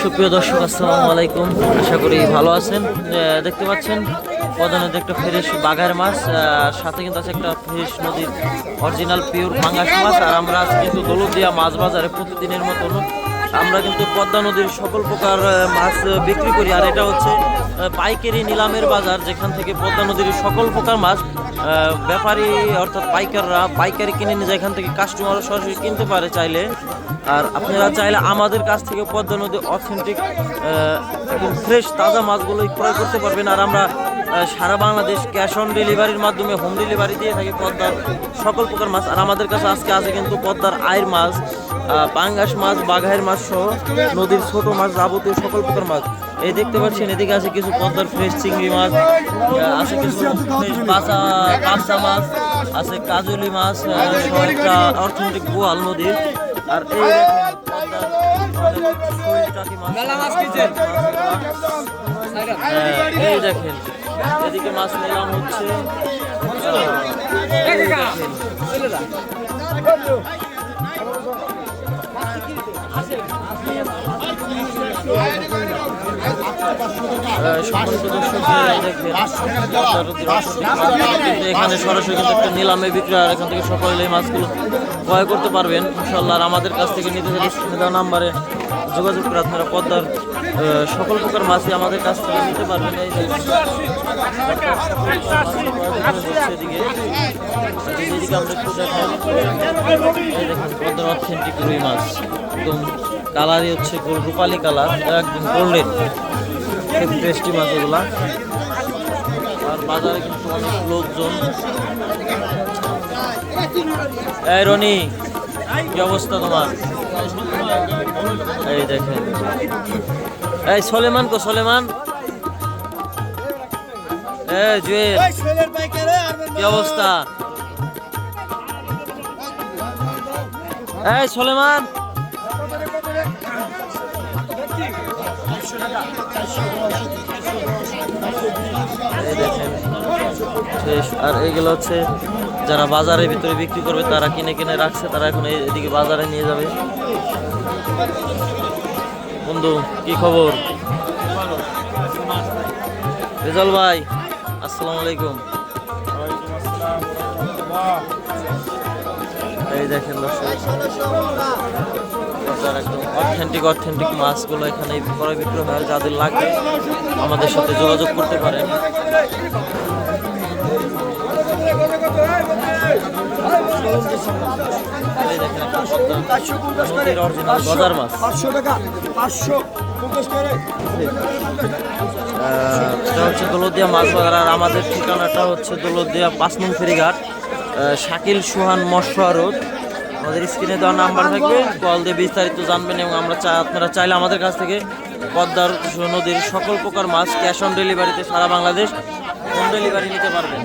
সুপ্রিয় দর্শক, আসসালামু আলাইকুম। আশা করি ভালো আছেন। দেখতে পাচ্ছেন পদ্মা নদীতে একটা ফ্রেশ বাঘার মাছ, সাথে কিন্তু আছে একটা ফ্রেশ নদীর অরিজিনাল পিওর পাঙ্গাস মাছ। আর আমরা আছি কিন্তু দৌলতদিয়া মাছ বাজারে প্রতিদিনের মতন আমরা কিন্তু পদ্মা নদীর সকল প্রকার মাছ বিক্রি করি। আর এটা হচ্ছে পাইকারি নিলামের বাজার, যেখান থেকে পদ্মা নদীর সকল প্রকার মাছ ব্যাপারী অর্থাৎ পাইকাররা পাইকারি কিনে নিয়ে যায়। এখান থেকে কাস্টমারও সরাসরি কিনতে পারে চাইলে। আর আপনারা চাইলে আমাদের কাছ থেকে পদ্মা নদীর অথেন্টিক ফ্রেশ তাজা মাছগুলোই ক্রয় করতে পারবেন। আর আমরা সারা বাংলাদেশ ক্যাশ অন ডেলিভারির মাধ্যমে হোম ডেলিভারি দিয়ে থাকি পদ্মার সকল প্রকার মাছ। আর আমাদের কাছে আজকে আছে কিন্তু পদ্মার আয়ের মাছ, পাঙ্গাস মাছ, বাঘাইয়ের মাছ সহ নদীর ছোট মাছ, যাবতীয় সকল প্রকার মাছ। এই দেখতে পাচ্ছেন এদিকে আছে কিছু পদ্মার ফ্রেশ চিংড়ি মাছ, আছে কিছু ফ্রেশ পাঁচা মাছ, আছে কাজলি মাছ, একটা অর্থনৈতিক বোয়াল নদীর। আর এই দেখেন এদিকে মাছ নিলাম হচ্ছে। এখানে সরাসরি কিন্তু একটা নিলামে বিক্রি, আর এখান থেকে সকলে এই মাছগুলো ক্রয় করতে পারবেন ইনশাল্লাহ। আর আমাদের কাছ থেকে নিতে চাইলে দেওয়া নাম্বারে যোগাযোগ করে আপনারা পদ্মার সকল প্রকার মাছই আমাদের কাছ থেকে নিতে পারবেন। এই যে এদিকে আমরা একটু দেখাই, এই দেখেন পদ্মার অথেন্টিক রুই মাছ, একদম কালারই হচ্ছে রূপালি কালার, একদম গোল্ডেন টেস্টি মাছ এগুলা। আর বাজারে কিন্তু অনেক লোকজন। এই রনি, কি অবস্থা তোমার? এই দেখেন, এই সলেমান কো সলেমান, জুয়েল, কি অবস্থা? এই সলেমান, এই দেখেন। আর এইগুলো হচ্ছে যারা বাজারের ভিতরে বিক্রি করবে, তারা কিনে কিনে রাখছে, তারা এখন এদিকে বাজারে নিয়ে যাবে। বন্ধু, কি খবর? রেজাল ভাই, আসসালামু আলাইকুম। এই দেখেন একদম অথেন্টিক মাছগুলো এখানে ক্রয় বিক্রয় হয়। যাদের লাগে আমাদের সাথে যোগাযোগ করতে পারেন। অরিজিনাল গজার মাছ, এটা হচ্ছে দৌলতদিয়া মাছ বাজার। আর আমাদের ঠিকানাটা হচ্ছে দৌলতদিয়া 5 নং ফেরিঘাট, শাকিল সুহান মৎস্য আড়ত। আমাদের স্ক্রিনে দেওয়া নাম্বার থাকবে, কল দিয়ে বিস্তারিত জানবেন। এবং আমরা আপনারা চাইলে আমাদের কাছ থেকে পদ্মার নদীর সকল প্রকার মাছ ক্যাশ অন ডেলিভারিতে সারা বাংলাদেশ হোম ডেলিভারি নিতে পারবেন।